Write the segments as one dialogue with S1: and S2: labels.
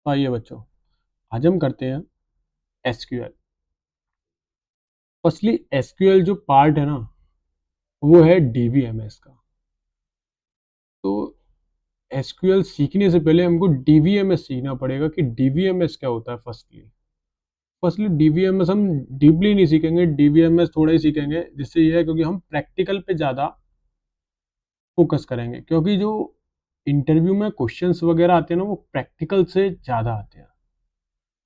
S1: तो आइए बच्चों, आज हम करते हैं एसक्यूएल। फर्स्टली एसक्यूएल जो पार्ट है ना, वो है डीबीएमएस का। तो एसक्यूएल सीखने से पहले हमको डीबीएमएस सीखना पड़ेगा कि डीबीएमएस क्या होता है। फर्स्टली डीबीएमएस हम डीपली नहीं सीखेंगे, डीबीएमएस थोड़ा ही सीखेंगे। जिससे ये है क्योंकि हम प्रैक्टिकल पे ज़्यादा फोकस करेंगे, क्योंकि जो इंटरव्यू में क्वेश्चंस वगैरह आते हैं ना, वो प्रैक्टिकल से ज़्यादा आते हैं,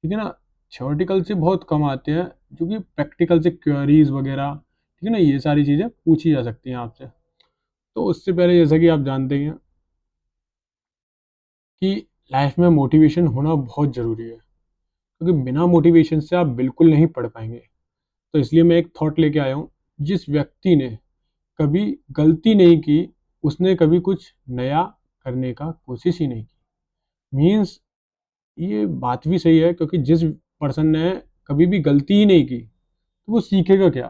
S1: ठीक है ना। थ्योरेटिकल से बहुत कम आते हैं, जो कि प्रैक्टिकल से क्वेरीज वगैरह, ठीक है ना, ये सारी चीज़ें पूछी जा सकती हैं आपसे। तो उससे पहले जैसा कि आप जानते हैं कि लाइफ में मोटिवेशन होना बहुत ज़रूरी है, क्योंकि बिना मोटिवेशन से आप बिल्कुल नहीं पढ़ पाएंगे। तो इसलिए मैं एक थॉट लेके आया हूँ। जिस व्यक्ति ने कभी गलती नहीं की, उसने कभी कुछ नया करने का कोशिश ही नहीं की। मीन्स ये बात भी सही है, क्योंकि जिस पर्सन ने कभी भी गलती ही नहीं की, तो वो सीखेगा क्या।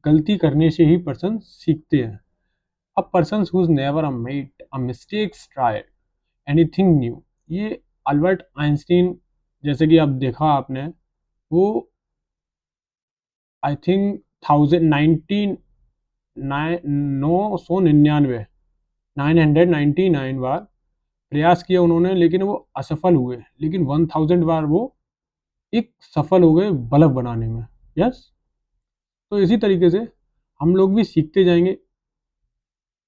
S1: गलती करने से ही पर्सन सीखते हैं। A person who never made a mistakes try anything new, ये अल्बर्ट आइंस्टीन, जैसे कि अब देखा आपने, वो आई थिंक 999 999 बार प्रयास किया उन्होंने, लेकिन वो असफल हुए। लेकिन 1000 बार वो एक सफल हो गए बल्ब बनाने में। यस। तो इसी तरीके से हम लोग भी सीखते जाएंगे।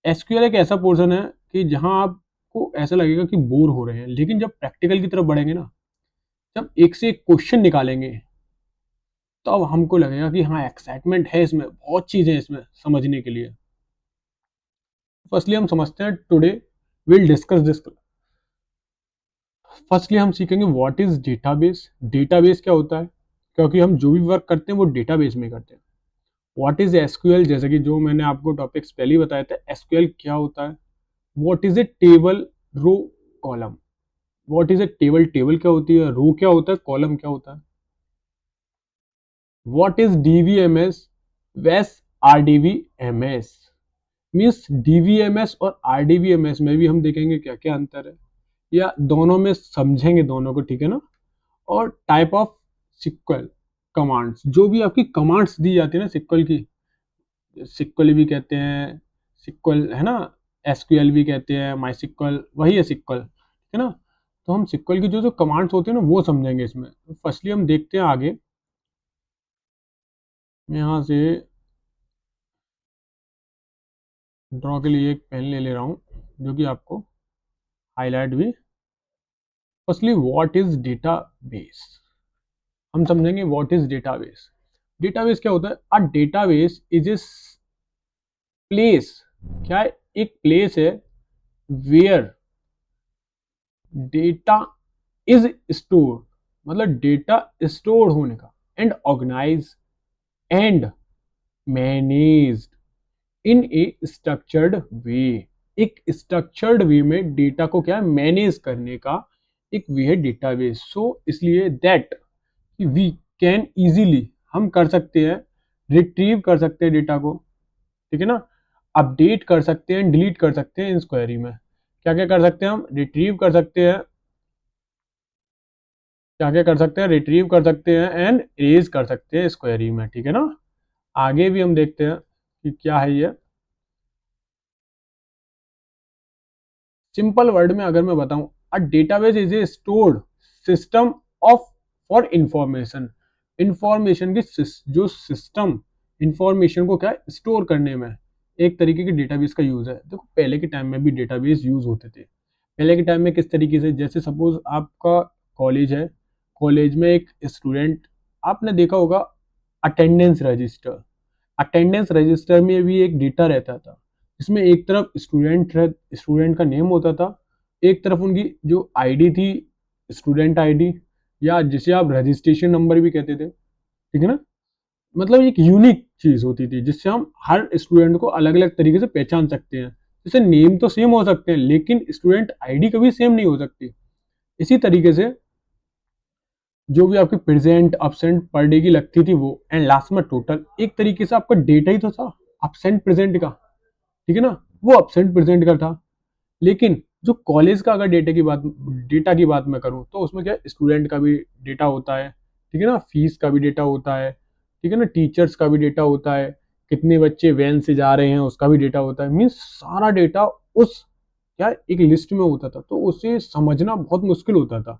S1: एसक्यूएल एक ऐसा पोर्शन है कि जहां आपको ऐसा लगेगा कि बोर हो रहे हैं, लेकिन जब प्रैक्टिकल की तरफ बढ़ेंगे ना, जब एक से एक क्वेश्चन निकालेंगे, तो अब हमको लगेगा कि हाँ, एक्साइटमेंट है इसमें, बहुत चीजें हैं इसमें समझने के लिए। फर्स्टली हम समझते हैं, today will discuss this. Firstly हम सीखेंगे व्हाट इज डेटाबेस। डेटाबेस क्या होता है, क्योंकि हम जो भी वर्क करते हैं वो डेटाबेस में करते हैं। व्हाट इज एसक्यूएल, जैसे कि जो मैंने आपको टॉपिक्स पहले ही बताया था, एसक्यूएल क्या होता है। What is a table, row, column. What is a table, table क्या होती है, रो क्या होता है, कॉलम क्या होता है। व्हाट इज डीवीएमएस, वेस आरडीवीएमएस। मीन्स डीवीएमएस और आरडीवीएमएस में भी हम देखेंगे क्या क्या अंतर है, या दोनों में समझेंगे दोनों को, ठीक है ना। और टाइप ऑफ सिक्वल कमांड्स, जो भी आपकी कमांड्स दी जाती है ना सिक्वल की, सिक्वल भी कहते हैं, सिक्वल है ना, एसक्यूएल भी कहते हैं, माई सिक्वल वही है सिक्वल, ठीक है ना। तो हम सिक्वल की जो जो कमांड्स होते हैं ना, वो समझेंगे इसमें। फर्स्टली हम देखते हैं आगे। मैं यहाँ से ड्रॉ के लिए एक पेन ले ले रहा हूँ, जो कि आपको हाईलाइट भी। फर्स्टली व्हाट इज डेटाबेस, हम समझेंगे व्हाट इज डेटाबेस। डेटाबेस क्या होता है। A database is a place, क्या है, एक प्लेस है वेयर डेटा इज स्टोर, मतलब डेटा स्टोर होने का, and organise and managed in a structured way. एक स्ट्रक्चर्ड वे में डेटा को क्या मैनेज करने का एक वे है डेटाबेस। सो इसलिए दैट वी कैन इजीली, हम कर सकते हैं, रिट्रीव कर सकते हैं डेटा को, ठीक है ना, अपडेट कर सकते हैं, डिलीट कर सकते हैं इस क्वेरी में। क्या क्या कर सकते हैं, हम रिट्रीव कर सकते हैं, क्या क्या कर सकते हैं, रिट्रीव कर सकते हैं एंड इरेज कर सकते हैं इस क्वेरी में, ठीक है ना। आगे भी हम देखते हैं कि क्या है ये। सिंपल वर्ड में अगर मैं बताऊं, अ database is A stored system of for information. Information की जो सिस्टम, इंफॉर्मेशन को क्या स्टोर करने में एक तरीके की डेटाबेस का यूज है। देखो पहले के टाइम में भी डेटाबेस यूज होते थे। पहले के टाइम में किस तरीके से, जैसे सपोज आपका कॉलेज है, कॉलेज में एक स्टूडेंट, आपने देखा होगा अटेंडेंस रजिस्टर। अटेंडेंस रजिस्टर में भी एक डेटा रहता था, इसमें एक तरफ स्टूडेंट का नेम होता था, एक तरफ उनकी जो आईडी थी, स्टूडेंट आईडी, या जिसे आप रजिस्ट्रेशन नंबर भी कहते थे, ठीक है ना। मतलब एक यूनिक चीज होती थी, जिससे हम हर स्टूडेंट को अलग अलग तरीके से पहचान सकते हैं। जैसे नेम तो सेम हो सकते हैं, लेकिन स्टूडेंट आईडी कभी सेम नहीं हो सकती। इसी तरीके से जो भी आपकी प्रेजेंट absent पर डे की लगती थी वो, एंड लास्ट में टोटल, एक तरीके से आपका डेटा ही तो था absent प्रेजेंट का, ठीक है ना, वो absent प्रेजेंट का था। लेकिन जो कॉलेज का अगर डेटा की बात मैं करूँ तो उसमें क्या है, स्टूडेंट का भी डेटा होता है, ठीक है ना, फीस का भी डेटा होता है, ठीक है ना, टीचर्स का भी डेटा होता है, कितने बच्चे वैन से जा रहे हैं उसका भी डेटा होता है, मीन्स सारा डेटा उस क्या एक लिस्ट में होता था, तो उसे समझना बहुत मुश्किल होता था।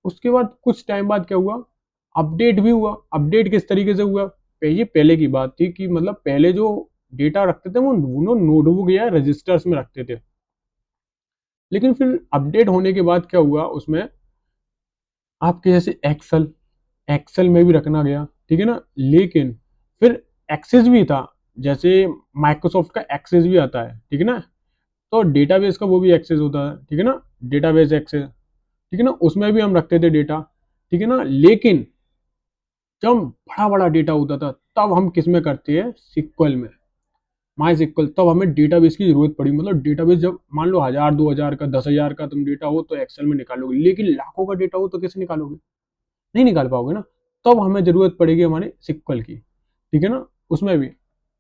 S1: उसके बाद कुछ टाइम बाद क्या हुआ, अपडेट भी हुआ। अपडेट किस तरीके से हुआ, ये पहले की बात थी कि मतलब पहले जो डेटा रखते थे वो नोटबुक या रजिस्टर्स में रखते थे, लेकिन फिर अपडेट होने के बाद क्या हुआ उसमें, आपके जैसे एक्सेल, एक्सेल में भी रखना गया, ठीक है ना, लेकिन फिर एक्सेस भी था, जैसे माइक्रोसॉफ्ट का एक्सेस भी आता है, ठीक है ना, तो डेटाबेस का वो भी एक्सेस होता है, ठीक है ना, डेटाबेस एक्सेस, ठीक है ना, उसमें भी हम रखते थे डेटा, ठीक है ना, लेकिन जब बड़ा बड़ा डेटा होता था तब हम किस में करते हैं, सिक्वल में, माई सिक्वल, तब हमें डेटाबेस की जरूरत पड़ी। मतलब डेटाबेस जब मान लो 1000 2000 का 10,000 का तुम डेटा हो तो एक्सेल में निकालोगे, लेकिन लाखों का डेटा हो तो कैसे निकालोगे, नहीं निकाल पाओगे ना। तब हमें जरूरत पड़ेगी हमारे सिक्वल की, ठीक है ना, उसमें भी।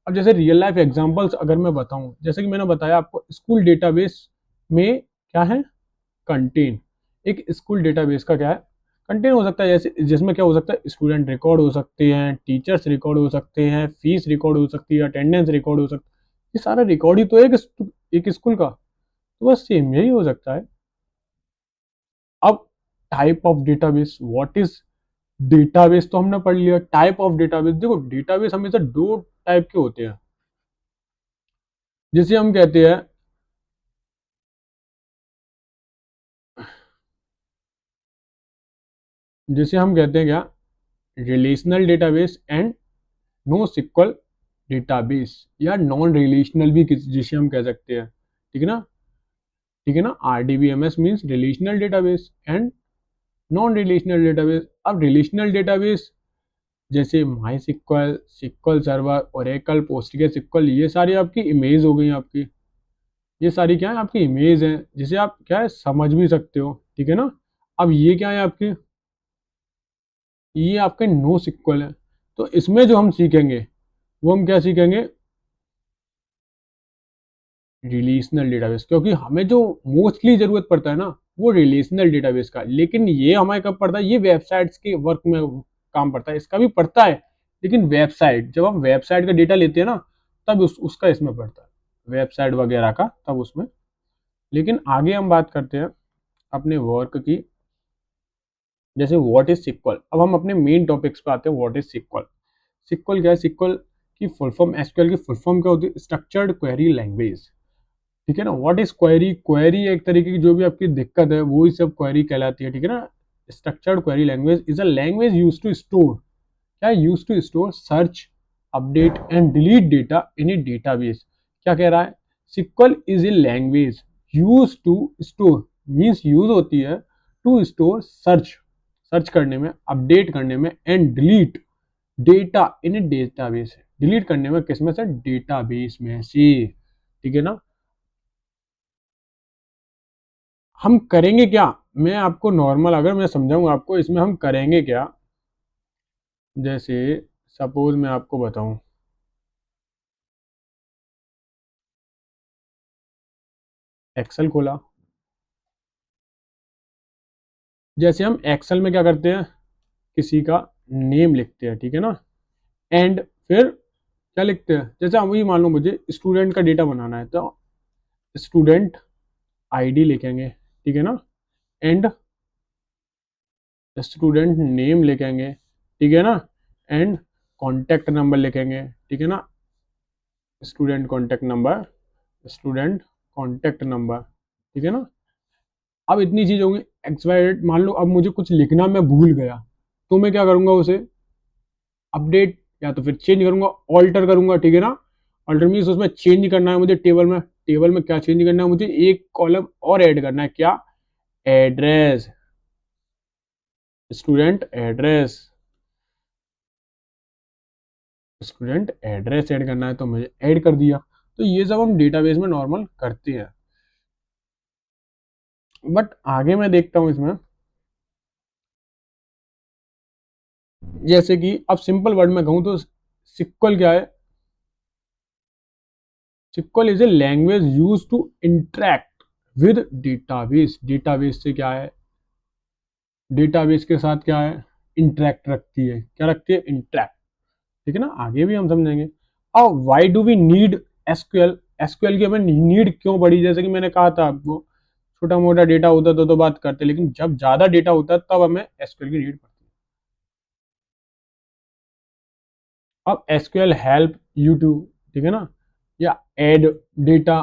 S1: अब जैसे रियल लाइफ एग्जांपल्स अगर मैं बताऊं, जैसे कि मैंने बताया आपको स्कूल डेटाबेस में क्या है, कंटेन, एक स्कूल डेटाबेस का क्या है, कंटेन हो सकता है, जैसे जिसमें क्या हो सकता है, स्टूडेंट रिकॉर्ड हो सकते हैं, टीचर्स रिकॉर्ड हो सकते हैं, फीस रिकॉर्ड हो सकती है, अटेंडेंस रिकॉर्ड हो सकता है, ये सारा रिकॉर्ड ही तो है एक स्कूल का, तो बस सेम यही हो सकता है। अब type of database, what is database तो हमने पढ़ लिया। टाइप ऑफ डेटाबेस, देखो डेटाबेस हमेशा दो टाइप के होते हैं, जिसे हम कहते हैं, जिसे हम कहते हैं क्या, relational database and no SQL database, या नॉन रिलेशनल भी जिसे हम कह सकते हैं, ठीक है ना, ठीक है ना, RDBMS means relational database and non relational database. अब रिलेशनल डेटाबेस जैसे MySQL, SQL server, Oracle, PostgreSQL, ये सारी आपकी इमेज हो गई आपकी, ये सारी क्या है, आपकी इमेज है, जिसे आप क्या है समझ भी सकते हो, ठीक है ना। अब ये क्या है आपके, ये आपके नो सिक्वल है, तो इसमें जो हम सीखेंगे वो हम क्या सीखेंगे, रिलेशनल डेटाबेस, क्योंकि हमें जो मोस्टली जरूरत पड़ता है ना वो रिलेशनल डेटाबेस का, लेकिन ये हमें कब पड़ता है, ये वेबसाइट्स के वर्क में काम पड़ता है, इसका भी पड़ता है, लेकिन वेबसाइट, जब हम वेबसाइट का डेटा लेते हैं ना तब उसका इसमें पड़ता है, वेबसाइट वगैरह का तब उसमें। लेकिन आगे हम बात करते हैं अपने वर्क की, जैसे व्हाट इज सिक्वल। अब हम अपने मेन टॉपिक्स पे आते हैं, व्हाट इज सिक्वल। सिक्वल क्या है, सिक्वल की फुल फॉर्म, एसक्यूएल की फुल फॉर्म क्या होती है, स्ट्रक्चर्ड क्वेरी लैंग्वेज, ठीक है ना। व्हाट इज क्वेरी, क्वेरी एक तरीके की जो भी आपकी दिक्कत है वो ही सब क्वेरी कहलाती है, ठीक है ना। Structured query language is a language use to store, क्या use to store, search, update and delete data in a database. क्या कह रहा है, SQL is a language use to store, means use होती है टू स्टोर, सर्च, सर्च करने में, update करने में, and delete data in a database, delete करने में किसमें से, डेटाबेस में से, ठीक है ना। हम करेंगे क्या, मैं आपको नॉर्मल अगर मैं समझाऊंगा आपको इसमें हम करेंगे क्या, जैसे सपोज मैं आपको बताऊं, एक्सेल खोला, जैसे हम एक्सेल में क्या करते हैं, किसी का नेम लिखते हैं, ठीक है ना, एंड फिर क्या लिखते हैं, जैसे हम वही मान लो मुझे स्टूडेंट का डेटा बनाना है तो स्टूडेंट आईडी लिखेंगे, ठीक है ना, एंड स्टूडेंट नेम लिखेंगे, ठीक है ना, एंड कॉन्टैक्ट नंबर लिखेंगे, ठीक है ना, student contact number, student contact number, ठीक है ना। अब इतनी चीज होंगी, एक्सपायर्ड मान लो अब मुझे कुछ लिखना मैं भूल गया, तो मैं क्या करूंगा, उसे अपडेट या तो फिर चेंज करूंगा, ऑल्टर करूंगा, ठीक है ना। ऑल्टर मीन्स उसमें चेंज करना है मुझे, टेबल में, टेबल में क्या चेंज करना है मुझे, एक कॉलम और ऐड करना है, क्या, address, student address, student address add करना है तो मुझे ऐड कर दिया। तो ये सब हम डेटाबेस में नॉर्मल करते हैं, बट आगे मैं देखता हूँ इसमें, जैसे कि अब सिंपल वर्ड में कहूँ तो सिक्वल क्या है, SQL is a language use to interact with database, database से क्या है, डेटाबेस के साथ क्या है, इंटरेक्ट रखती है, क्या रखती है, इंटरेक्ट। ठीक है ना, आगे भी हम समझेंगे। अब why do we need SQL, SQL की हमें नीड क्यों पड़ी, जैसे कि मैंने कहा था आपको, छोटा मोटा डेटा होता तो बात करते, लेकिन जब ज्यादा डेटा होता है तब हमें एसक्यूएल की नीड पड़ती है। अब एसक्यूएल हेल्प यू टू, ठीक है ना, या एड डेटा,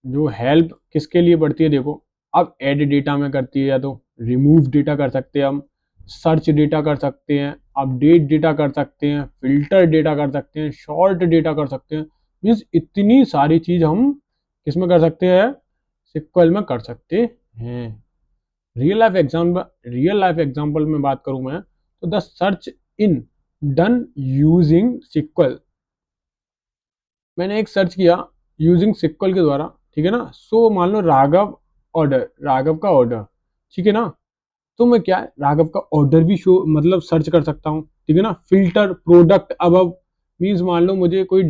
S1: जो हेल्प किसके लिए पड़ती है, देखो, अब ऐड डेटा में करती है, या तो रिमूव डेटा कर सकते हैं हम, सर्च डेटा कर सकते हैं, अपडेट डेटा कर सकते हैं, फिल्टर डेटा कर सकते हैं, शॉर्ट डेटा कर सकते हैं। मीन्स इतनी सारी चीज हम किसमें कर सकते हैं, सिक्वल में कर सकते हैं। रियल लाइफ एग्जांपल में बात करूं मैं, तो the search in done using SQL, मैंने एक सर्च किया यूजिंग सिक्वल के द्वारा, ठीक है ना, सो मान लो राघव ऑर्डर, राघव का ऑर्डर, ठीक है ना, तो मैं क्या है, राघव का ऑर्डर भी शो मतलब सर्च कर सकता हूँ, ठीक है ना। फिल्टर प्रोडक्ट अब मीन्स मान लो मुझे कोई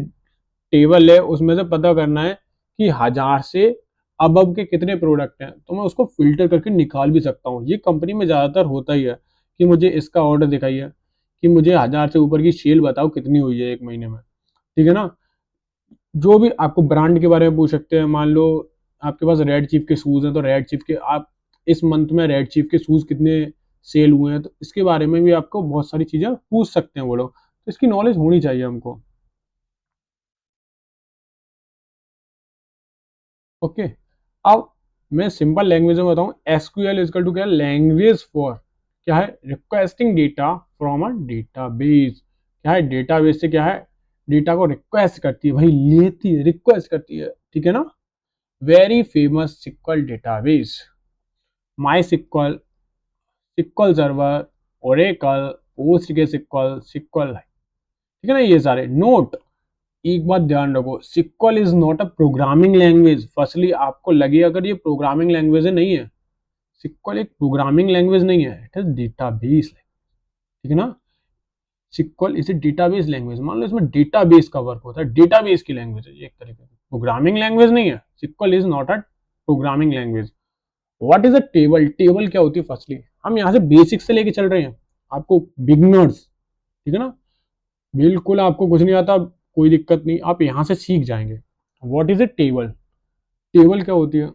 S1: टेबल है, उसमें से पता करना है कि 1000 से अब के कितने प्रोडक्ट हैं, तो मैं उसको फिल्टर करके निकाल भी सकता हूँ। ये कंपनी में ज़्यादातर होता ही है कि मुझे इसका ऑर्डर दिखाइए, कि मुझे 1000 से ऊपर की सेल बताओ कितनी हुई है एक महीने में, ठीक है ना। जो भी आपको ब्रांड के बारे में पूछ सकते हैं, मान लो आपके पास रेड चीफ के शूज हैं, तो रेड चीफ के आप इस मंथ में रेड चीफ के शूज कितने सेल हुए हैं, तो इसके बारे में भी आपको बहुत सारी चीजें पूछ सकते हैं वो लोग, तो इसकी नॉलेज होनी चाहिए हमको। ओके, अब मैं सिंपल लैंग्वेज में बताऊं, एसक्यूएल इजकल टू क्या, लैंग्वेज फॉर क्या है, requesting data from a database, क्या है, डेटाबेस से क्या है, डेटा को रिक्वेस्ट करती है, भाई लेती है, रिक्वेस्ट करती है, ठीक है ना। Very famous SQL database, MySQL, SQL server, Oracle, PostgreSQL, SQL, ठीक है ना, ये सारे नोट। एक बात ध्यान रखो, SQL is not a programming language, firstly आपको लगे अगर ये प्रोग्रामिंग लैंग्वेज है, नहीं है, सिक्वल एक प्रोग्रामिंग लैंग्वेज नहीं है, इट इज डेटाबेस, ठीक है ना। SQL is a database language, मान लो इसमें डेटाबेस का वर्क होता है, डेटाबेस की लैंग्वेज है ये, एक तरीके से प्रोग्रामिंग लैंग्वेज नहीं है, SQL is not a programming language. What is a table, table क्या होती है, फर्स्टली हम यहाँ से बेसिक से लेके चल रहे हैं, आपको बिगनर्स, ठीक है ना, बिल्कुल आपको कुछ नहीं आता, कोई दिक्कत नहीं, आप यहाँ से सीख जाएंगे। What is a table, table क्या होती है,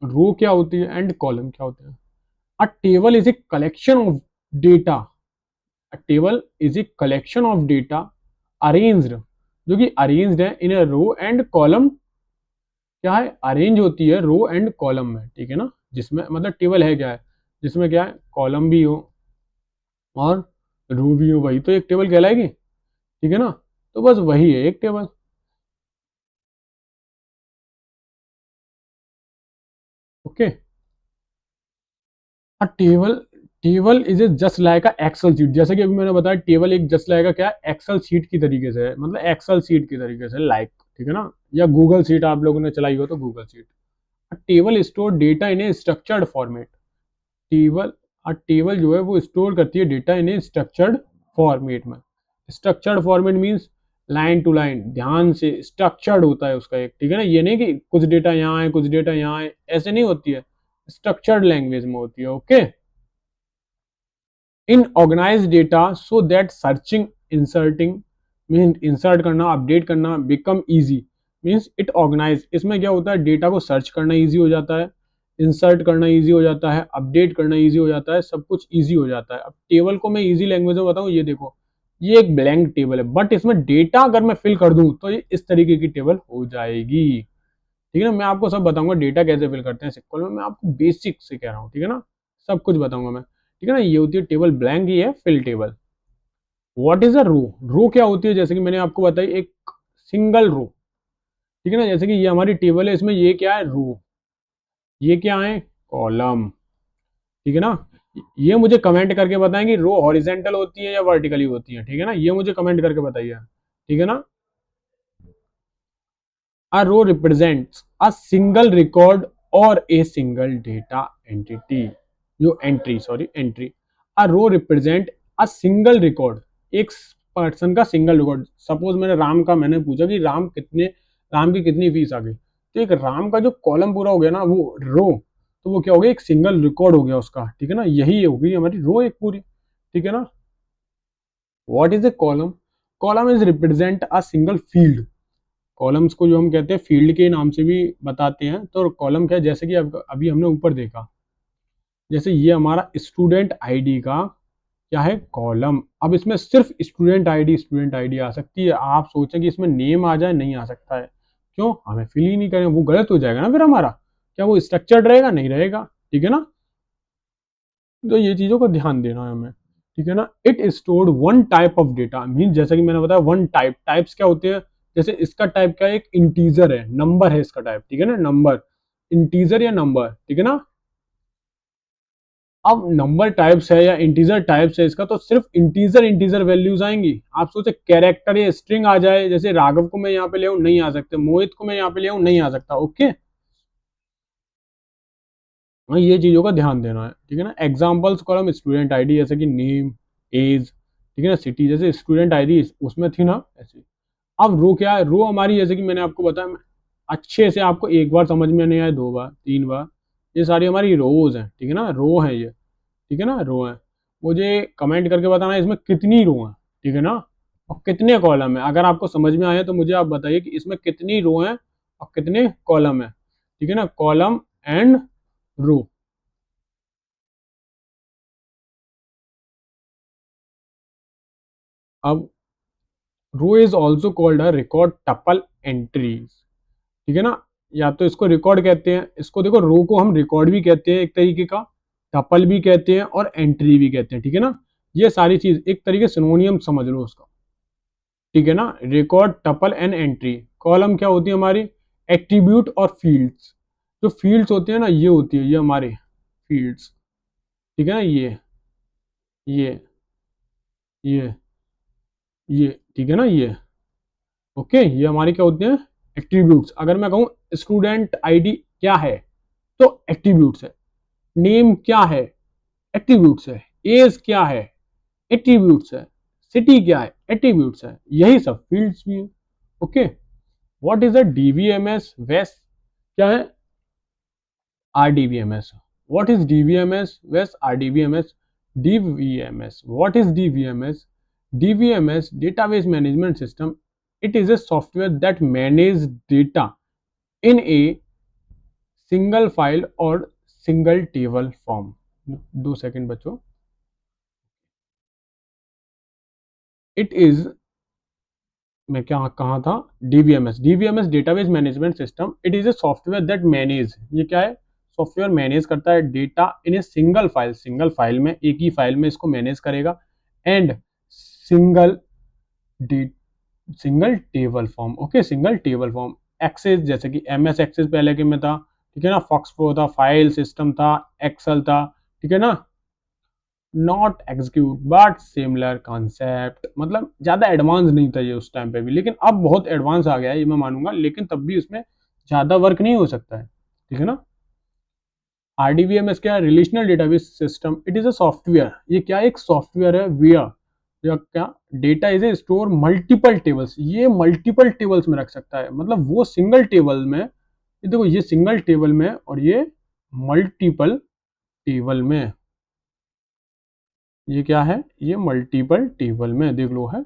S1: रो क्या होती है, एंड कॉलम क्या होते हैं। अ table is a collection of data, a table is a collection of data arranged, जो कि अरेंज्ड है इन ए रो एंड कॉलम, क्या है, अरेंज होती है रो एंड कॉलम में, ठीक है ना, जिसमें मतलब टेबल है क्या है, जिसमें क्या है, कॉलम भी हो और रो भी हो, वही तो एक टेबल कहलाएगी, ठीक है ना। तो बस वही है एक table. Okay, a table, table is a just like a Excel sheet, जैसे कि अभी मैंने बताया टेबल एक जस्ट लाइक क्या है, एक्सेल शीट की तरीके से है, मतलब एक्सेल शीट की तरीके से लाइक, ठीक है ना, या गूगल शीट आप लोगों ने चलाई हो तो Google sheet. Table store data in a structured format, table, table जो है वो स्टोर करती है data in a structured format में। Structured format means line to line, ध्यान से स्ट्रक्चर्ड होता है उसका एक, ठीक है ना, ये नहीं कि कुछ डेटा यहाँ है कुछ डेटा यहाँ है, ऐसे नहीं होती है, स्ट्रक्चर्ड लैंग्वेज में होती है। Okay, in organise data so that searching, inserting, mean insert करना, अपडेट करना, become easy, means it organise, इसमें क्या होता है, डेटा को सर्च करना इजी हो जाता है, इंसर्ट करना इजी हो जाता है, अपडेट करना इजी हो जाता है, सब कुछ इजी हो जाता है। अब टेबल को मैं इजी लैंग्वेज में बताऊं, ये देखो, ये एक ब्लैंक टेबल है, बट इसमें डेटा अगर मैं फिल कर दूं तो ये इस तरीके की टेबल हो जाएगी, ठीक है ना। मैं आपको सब बताऊंगा डेटा कैसे फिल करते हैं सिक्वल में, मैं आपको बेसिक से कह रहा हूँ, ठीक है ना, सब कुछ बताऊंगा मैं, ठीक है ना। ये होती है टेबल, ब्लैंक ही है fill table. What is a row, row क्या होती है, जैसे कि मैंने आपको बताई एक सिंगल रो, ठीक है ना, जैसे कि ये हमारी टेबल है, इसमें ये क्या है, रो, ये क्या है, कॉलम, ठीक है ना। ये मुझे कमेंट करके बताएं कि रो हॉरिजेंटल होती है या वर्टिकली होती है, ठीक है ना, ये मुझे कमेंट करके बताइए, ठीक है ना। A row represents a single record or a single data entity. जो entry, sorry entry, a row represent a single record, एक पर्सन का सिंगल रिकॉर्ड। सपोज मैंने राम का मैंने पूछा कि राम की कितनी फीस आ गई, तो एक राम का जो कॉलम पूरा हो गया ना वो रो, तो वो क्या हो गया, एक सिंगल रिकॉर्ड हो गया उसका, ठीक है ना, यही हो गई हमारी रो एक पूरी, ठीक है ना। What is A column? Column is represent a single field. Columns को जो हम कहते हैं फील्ड के नाम से भी बताते हैं। तो कॉलम क्या है, जैसे कि अभी हमने ऊपर देखा, जैसे ये हमारा स्टूडेंट आईडी का क्या है, कॉलम। अब इसमें सिर्फ स्टूडेंट आईडी आ सकती है। आप सोचें कि इसमें नेम आ जाए, नहीं आ सकता है। क्यों? हमें फिल ही नहीं करें, वो गलत हो जाएगा ना फिर हमारा। क्या वो स्ट्रक्चर्ड रहेगा? नहीं रहेगा, ठीक है ना। तो ये चीजों का ध्यान देना है हमें, ठीक है ना। It stored one type of data, mean जैसा कि मैंने बताया वन टाइप, टाइप्स क्या होते हैं, जैसे इसका टाइप क्या है, एक इंटीजर है, नंबर है इसका टाइप, ठीक है ना, नंबर, इंटीजर या नंबर, ठीक है ना। अब नंबर टाइप्स है या इंटीजर टाइप्स है इसका, तो सिर्फ इंटीजर इंटीजर वैल्यूज आएंगी। आप सोचे कैरेक्टर या स्ट्रिंग आ जाए, जैसे राघव को मैं यहाँ पे ले आऊं, नहीं आ सकते, मोहित को मैं यहाँ पे ले आऊं, नहीं आ सकता, ओके। हाँ, ये चीजों का ध्यान देना है, ठीक है ना। एग्जाम्पल्स कॉलम स्टूडेंट आईडी, जैसे कि नेम, एज, ठीक है ना, सिटी, जैसे स्टूडेंट आईडी उसमें थी ना ऐसे। अब रो क्या है, रो हमारी, जैसे कि मैंने आपको बताया, अच्छे से आपको एक बार समझ में नहीं आए, दो बार, तीन बार, ये सारी हमारी रोज हैं, ठीक है ना, रो है ये, ठीक है ना, रो है। मुझे कमेंट करके बताना इसमें कितनी रो है, ठीक है ना, और कितने कॉलम है। अगर आपको समझ में आए तो मुझे आप बताइए कि इसमें कितनी रो है और कितने कॉलम है, ठीक है ना, कॉलम एंड रो। अब row is also called a record tuple entries, ठीक है ना। या तो इसको रिकॉर्ड कहते हैं, इसको देखो, रो को हम रिकॉर्ड भी कहते हैं एक तरीके का, टपल भी कहते हैं और एंट्री भी कहते हैं, ठीक है ना। ये सारी चीज एक तरीके से सिनोनियम समझ लो उसका, ठीक है ना। Record, tuple and entry. Column क्या होती है हमारी, एट्रीब्यूट और फील्ड्स। जो फील्ड्स होते हैं ना, ये होती है, ये हमारे फील्ड्स, ठीक है ना, ये ये ये ठीक है ना, ये ओके, ये हमारे क्या होते हैं, एट्रीब्यूट्स। अगर मैं कहूँ स्टूडेंट आईडी क्या है, तो एट्रीब्यूट्स है। नेम क्या है, एट्रीब्यूट्स है। एज क्या है, एट्रीब्यूट्स है। सिटी क्या है, एट्रीब्यूट्स है। यही सब फील्ड्स भी है, okay. What is a DBMS वेस, क्या है, RDBMS. What is DVMS? Where's RDBMS? DVMS. What is DVMS? DVMS, Database Management System. It is a software that manages data in a single file or single table form. 2 second बच्चों. It is, मैं क्या कहा था, DBMS database management system. It is a software that manage, ये क्या है, software manage करता है data in a single file, single file में, एक ही फाइल में इसको मैनेज करेगा, and single single table form, okay, single table form. Access, जैसे कि MS एक्सेस पहले के में था, ठीक है ना, फॉक्स प्रो था, फाइल सिस्टम था, एक्सेल था, ठीक है ना। Not execute but similar concept, मतलब ज्यादा एडवांस नहीं था ये उस टाइम पे भी, लेकिन अब बहुत एडवांस आ गया है, ये मैं मानूंगा, लेकिन तब भी उसमें ज्यादा वर्क नहीं हो सकता है, ठीक है ना। RDBMS क्या है, relational database system. It is a software, ये क्या एक सॉफ्टवेयर है, वियर या क्या, data is a store multiple tables, ये मल्टीपल टेबल्स में रख सकता है, मतलब वो सिंगल टेबल में, ये देखो, ये सिंगल टेबल में और ये मल्टीपल टेबल में, ये क्या है, ये मल्टीपल टेबल में, देख लो है।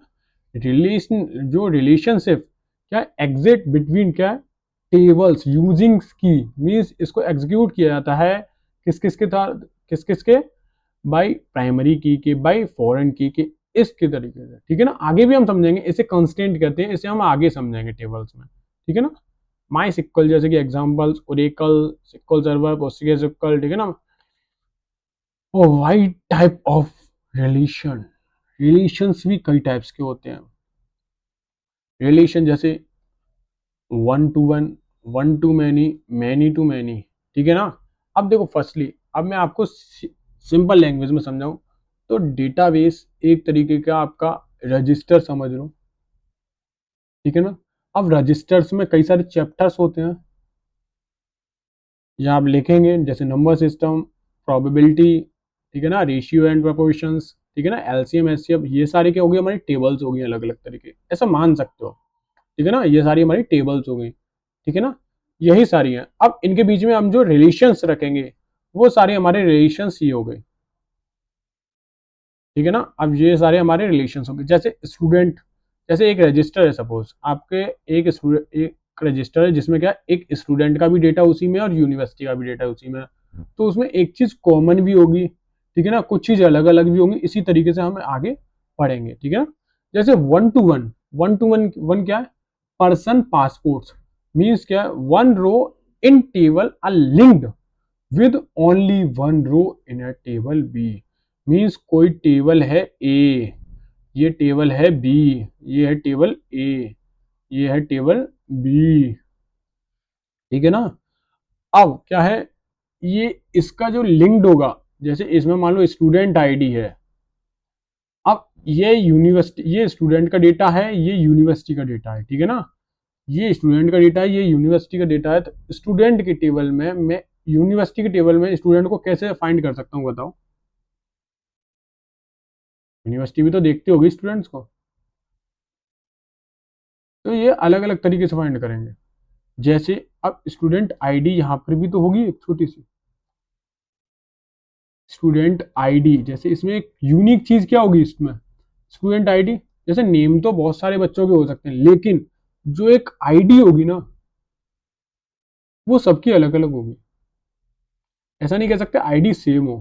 S1: रिलेशन, जो रिलेशनशिप क्या, एग्जिट बिटवीन क्या, टेबल्स यूजिंग की, मीन्स इसको एग्जीक्यूट किया जाता है किस किस के था, किस किस के, बाय प्राइमरी की के, बाय फॉरेन की के, इसके तरीके से, ठीक है ना। आगे भी हम समझेंगे, इसे कंस्टेंट कहते हैं, इसे हम आगे समझेंगे टेबल्स में, ठीक है ना। माई सिक्वल, जैसे कि examples, Oracle, SQL server, PostgreSQL, ठीक है ना। Wide type of relation, relations भी कई टाइप्स के होते हैं। रिलेशन जैसे one to one, one to many, many to many, ठीक है ना। अब देखो, फर्स्टली अब मैं आपको सिंपल लैंग्वेज में समझाऊं, तो डेटाबेस एक तरीके का आपका रजिस्टर समझ लो, ठीक है ना। अब रजिस्टर्स में कई सारे चैप्टर्स होते हैं, या आप लिखेंगे जैसे नंबर सिस्टम, प्रोबेबिलिटी, ठीक है ना, रेशियो एंड प्रोपोर्शंस, ठीक है ना, LCM HCF, ये सारे क्या हो गए, हमारी टेबल्स हो गई अलग अलग तरीके, ऐसा मान सकते हो, ठीक है ना, ये सारी हमारी टेबल्स हो गई, ठीक है ना। यही सारी हैं। अब इनके बीच में हम जो रिलेशंस रखेंगे वो सारे हमारे रिलेशंस ही हो गए, ठीक है ना। अब ये सारे हमारे रिलेशंस होंगे। जैसे स्टूडेंट, जैसे एक रजिस्टर है, सपोज आपके एक स्टूडेंट, एक रजिस्टर है जिसमें क्या एक स्टूडेंट का भी डेटा उसी में और यूनिवर्सिटी का भी डेटा उसी में, तो उसमें एक चीज कॉमन भी होगी, ठीक है ना, कुछ चीज अलग अलग भी होंगी। इसी तरीके से हम आगे पढ़ेंगे, ठीक है ना। जैसे one to one, one to one, one क्या है, पर्सन पासपोर्ट, मीन्स क्या है, one row in table are linked with only one row in a table B, मीन्स कोई टेबल है A, ये टेबल है B, ये है टेबल A, ये है टेबल B, ठीक है ना। अब क्या है, ये इसका जो लिंक्ड होगा, जैसे इसमें मान लो स्टूडेंट आईडी है, अब ये यूनिवर्सिटी, ये स्टूडेंट का डेटा है, ये यूनिवर्सिटी का डेटा है, ठीक है ना। ये स्टूडेंट का डेटा है, ये यूनिवर्सिटी का डेटा है, तो स्टूडेंट के टेबल में मैं यूनिवर्सिटी के टेबल में स्टूडेंट को कैसे फाइंड कर सकता हूँ बताओ। यूनिवर्सिटी भी तो देखते होगी स्टूडेंट्स को, तो ये अलग अलग तरीके से फाइंड करेंगे। जैसे अब स्टूडेंट आईडी यहाँ पर भी तो होगी एक छोटी सी स्टूडेंट आईडी, जैसे इसमें एक यूनिक चीज क्या होगी इसमें, स्टूडेंट आईडी। जैसे नेम तो बहुत सारे बच्चों के हो सकते हैं, लेकिन जो एक आईडी होगी ना वो सबकी अलग अलग होगी। ऐसा नहीं कह सकते आईडी सेम हो।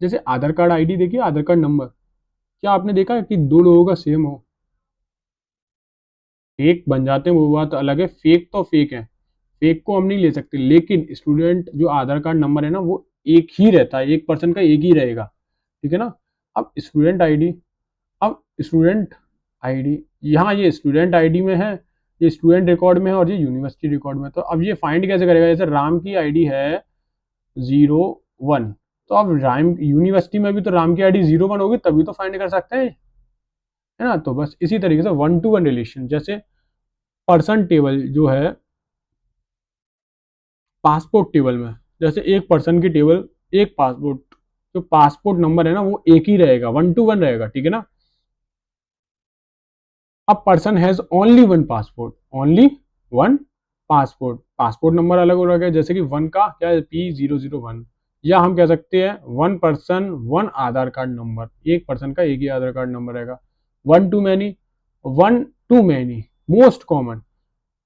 S1: जैसे आधार कार्ड आईडी देखिए, आधार कार्ड नंबर, क्या आपने देखा कि दो लोगों का सेम हो। फेक बन जाते हैं वो बात अलग है, फेक तो फेक है, फेक को हम नहीं ले सकते, लेकिन स्टूडेंट जो आधार कार्ड नंबर है ना वो एक ही रहता है, एक पर्सन का एक ही रहेगा, ठीक है ना। अब स्टूडेंट आईडी, अब स्टूडेंट आईडी यहाँ ये स्टूडेंट आईडी में है, ये स्टूडेंट रिकॉर्ड में है और ये यूनिवर्सिटी रिकॉर्ड में, तो अब ये फाइंड कैसे करेगा। जैसे राम की आईडी है 01, तो अब राम यूनिवर्सिटी में भी तो राम की आईडी 01 होगी, तभी तो फाइंड कर सकते हैं, है ना। तो बस इसी तरीके से वन टू वन रिलेशन। जैसे पर्सन टेबल जो है पासपोर्ट टेबल में, जैसे एक पर्सन की टेबल, एक पासपोर्ट, जो पासपोर्ट नंबर है ना वो एक ही रहेगा, वन टू वन रहेगा, ठीक है ना। अब person has only one passport, only one passport, passport number अलग हो रहा है, जैसे कि वन का क्या है P001, या हम कह सकते हैं one person one Aadhaar card number, एक पर्सन का एक ही आधार कार्ड नंबर रहेगा। One to many, one to many, most common,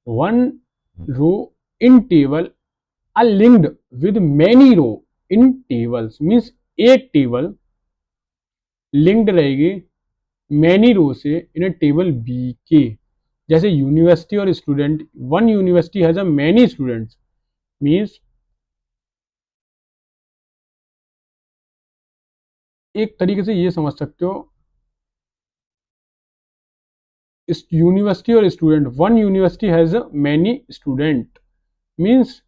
S1: one row in table are linked with many row in tables, means एक टेबल लिंक्ड रहेगी मैनी रो से in a table B के। जैसे university और student, one university has a many students, means एक तरीके से ये समझ सकते हो, इस यूनिवर्सिटी और student, one university has a many student, means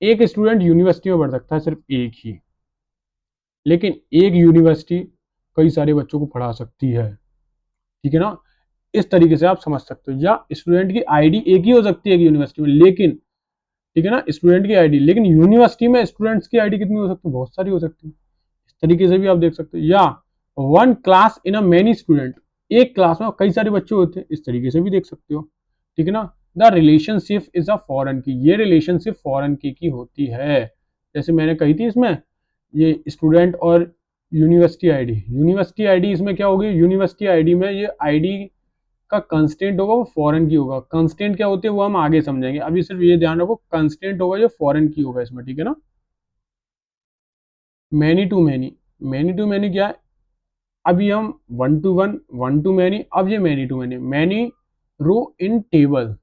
S1: एक स्टूडेंट यूनिवर्सिटी में पढ़ सकता है सिर्फ एक ही, लेकिन एक यूनिवर्सिटी कई सारे बच्चों को पढ़ा सकती है, ठीक है ना। इस तरीके से आप समझ सकते हो। या स्टूडेंट की आईडी एक ही हो सकती है यूनिवर्सिटी में, लेकिन ठीक है ना, स्टूडेंट की आईडी, लेकिन यूनिवर्सिटी में स्टूडेंट्स की आईडी कितनी हो सकती है, बहुत सारी हो सकती है। इस तरीके से भी आप देख सकते हो। या one class in a many student, एक क्लास में कई सारे बच्चे होते हैं, इस तरीके से भी देख सकते हो, ठीक है ना। The relationship is a foreign की, ये रिलेशनशिप फॉरेन की होती है। जैसे मैंने कही थी इसमें ये स्टूडेंट और यूनिवर्सिटी आईडी इसमें क्या होगी, यूनिवर्सिटी आईडी में ये आईडी का कंस्टेंट होगा वो फॉरेन की होगा। कंस्टेंट क्या होती है वो हम आगे समझेंगे, अभी सिर्फ ये ध्यान रखो कंस्टेंट होगा जो फॉरेन की होगा इसमें, ठीक है ना। Many to many, many to many क्या है, अभी हम one to one, one to many, अब ये many to many, many row in table,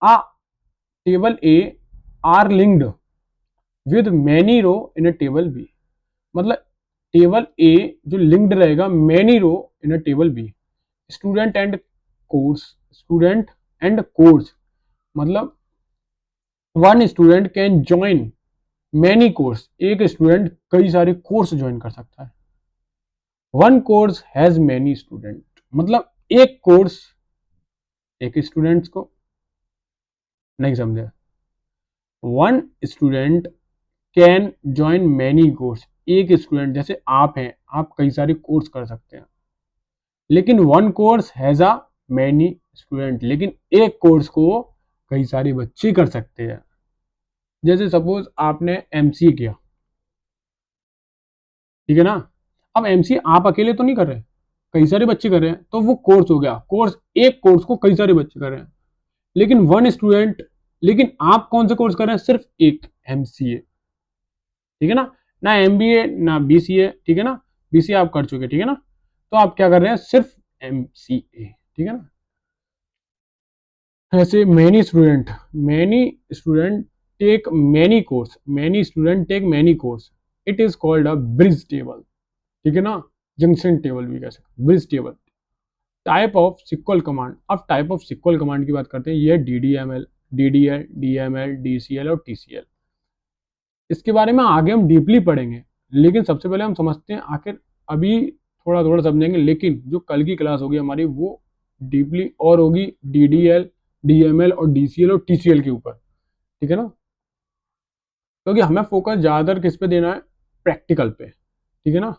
S1: a table A are linked with many row in a table B, मतलब table A जो linked रहेगा many row in a table B. Student and course, student and course, मतलब one student can join many course, एक student कई सारे course join कर सकता है। One course has many student, मतलब एक कोर्स एक स्टूडेंट्स को, नहीं समझे, one student can join many course, एक स्टूडेंट जैसे आप हैं, आप कई सारे कोर्स कर सकते हैं, लेकिन one course has a many student, लेकिन एक कोर्स को कई सारे बच्चे कर सकते हैं। जैसे सपोज आपने एमसीए किया, ठीक है ना। अब एमसीए आप अकेले तो नहीं कर रहे, कई सारे बच्चे कर रहे हैं, तो वो कोर्स हो गया। कोर्स, एक कोर्स को कई सारे बच्चे कर रहे हैं, लेकिन वन स्टूडेंट। लेकिन आप कौन से कोर्स कर रहे हैं? सिर्फ एक, एमसीए, ठीक है ना। ना एमबीए ना बीसीए, ठीक है ना। बीसीए आप कर चुके, ठीक है ना। तो आप क्या कर रहे हैं? सिर्फ एमसीए, ठीक है ना। ऐसे many student take many course, many student take many course, it is called a bridge table, ठीक है ना। जंक्शन टेबल भी कह सकते, bridge table. Type of sequel command, अब टाइप ऑफ सिक्वल कमांड की बात करते हैं। ये डीडीएमएल, डीडीएल, डीएमएल, डीसीएल और टीसीएल। इसके बारे में आगे हम डीपली पढ़ेंगे, लेकिन सबसे पहले हम समझते हैं आखिर, अभी थोड़ा थोड़ा समझेंगे, लेकिन जो कल की क्लास होगी हमारी वो डीपली और होगी डीडीएल, डीएमएल और डीसीएल और टीसीएल के ऊपर, ठीक है ना। क्योंकि हमें फोकस ज़्यादातर किस पे देना है? प्रैक्टिकल पे, ठीक है ना।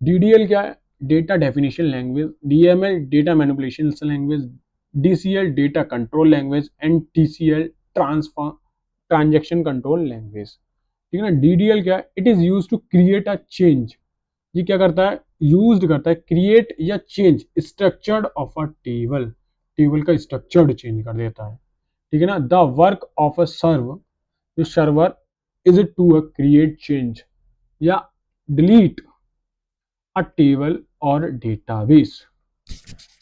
S1: डीडीएल क्या है? Data definition language, DML data manipulation language, DCL data control language and TCL transfer transaction control language, ठीक है ना। डीडीएल क्या है? It is use to create a change, ये क्या करता है? यूज करता है क्रिएट या change structured of a table, table का स्ट्रक्चर्ड चेंज कर देता है, ठीक है ना। The work of a serve, जो server is to a create change या delete a table or database.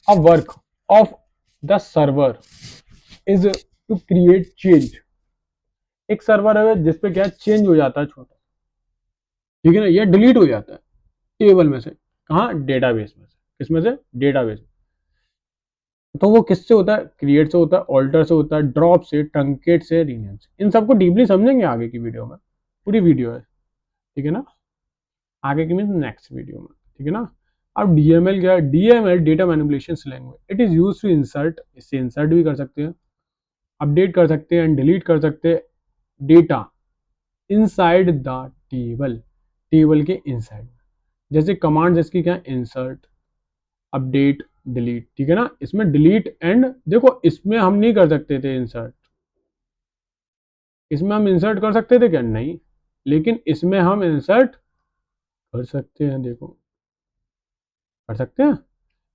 S1: A work of the server is to create change. एक सर्वर है जिसपे क्या चेंज हो जाता है छोटा, ठीक है ना, ये डिलीट हो जाता है टेबल में से। कहाँ? डेटाबेस में से। किसमें से? डेटाबेस। तो वो किससे होता है? क्रिएट से होता है, ऑल्टर से होता है, ड्रॉप से, ट्रंकेट से, रीनेम से। इन सबको डीपली समझेंगे आगे की वीडियो में, पूरी वीडियो है, ठीक है ना। आगे की मीन नेक्स्ट वीडियो में, ठीक है ना। अब डीएमएल क्या है? DML data manipulation language, it is use to insert, इससे इंसर्ट भी कर सकते हैं, अपडेट कर सकते हैं, डिलीट कर सकते हैं data inside the table, table के इनसाइड। जैसे कमांड इसकी क्या है? इंसर्ट, अपडेट, डिलीट, ठीक है ना। इसमें डिलीट एंड, देखो इसमें हम नहीं कर सकते थे इंसर्ट, इसमें हम इंसर्ट कर सकते थे क्या? नहीं, लेकिन इसमें हम इंसर्ट कर सकते हैं, देखो कर सकते हैं।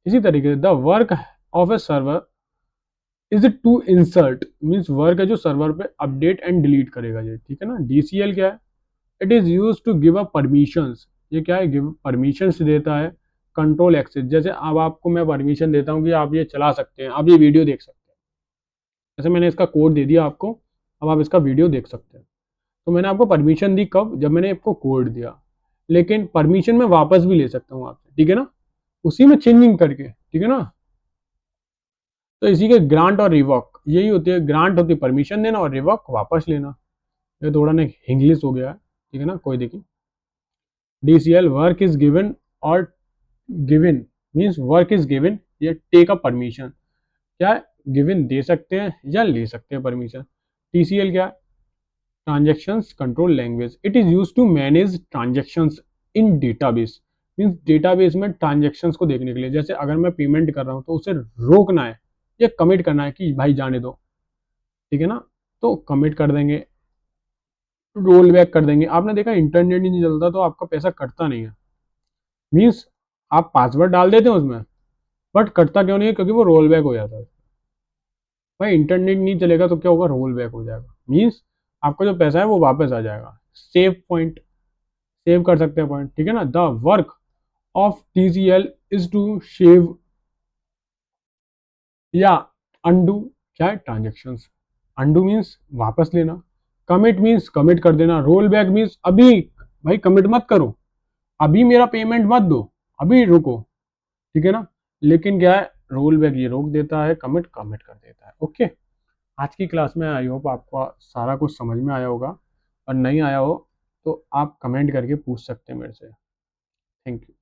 S1: इसी तरीके से the work of a server is to insert, means work है जो सर्वर पे अपडेट एंड डिलीट करेगा ये, ठीक है ना। डीसीएल क्या है? It is use to give a permissions, ये क्या है? गिव परमिशंस देता है, कंट्रोल एक्सेस। जैसे अब आपको मैं परमिशन देता हूँ कि आप ये चला सकते हैं, आप ये वीडियो देख सकते हैं, जैसे मैंने इसका कोड दे दिया आपको, अब आप इसका वीडियो देख सकते हैं। तो मैंने आपको परमिशन दी कब? जब मैंने आपको कोड दिया, लेकिन परमिशन मैं वापस भी ले सकता हूँ आपसे, ठीक है ना, उसी में चेंजिंग करके, ठीक है ना। तो इसी के ग्रांट और रिवॉक यही होती है, ग्रांट होती है परमिशन देना और रिवॉक वापस लेना। ये थोड़ा ना इंग्लिश हो गया है, ठीक है ना, कोई देखिए। डीसीएल वर्क इज गिवन और given means work is given, ये टेक अ परमिशन, क्या है? गिवन दे सकते हैं या ले सकते हैं परमिशन। टीसीएल क्या है? Transactions control language, it is use to manage transactions in database, means database में ट्रांजेक्शंस को देखने के लिए। जैसे अगर मैं पेमेंट कर रहा हूँ तो उसे रोकना है या कमिट करना है कि भाई जाने दो, ठीक है ना, तो कमिट कर देंगे, रोल बैक कर देंगे। आपने देखा इंटरनेट ही नहीं चलता तो आपका पैसा कटता नहीं है, मीन्स आप पासवर्ड डाल देते हैं उसमें, बट कटता क्यों नहीं है? क्योंकि वो रोल बैक हो जाता है। भाई इंटरनेट नहीं चलेगा तो क्या होगा? रोल बैक हो जाएगा, मीन्स आपका जो पैसा है वो वापस आ जाएगा। सेव पॉइंट, सेव कर सकते हैं पॉइंट, ठीक है ना। The work of TCL is to save या अंडू, क्या है? ट्रांजेक्शंस। अंडू मीन्स वापस लेना, कमिट मीन्स कमिट कर देना, रोल बैक मीन्स अभी भाई कमिट मत करो, अभी मेरा पेमेंट मत दो, अभी रुको, ठीक है ना। लेकिन क्या है? रोल बैक ये रोक देता है, कमिट कमिट कर देता है। ओके, आज की क्लास में आई होप आपको सारा कुछ समझ में आया होगा, और नहीं आया हो तो आप कमेंट करके पूछ सकते हैं मेरे से। Thank you.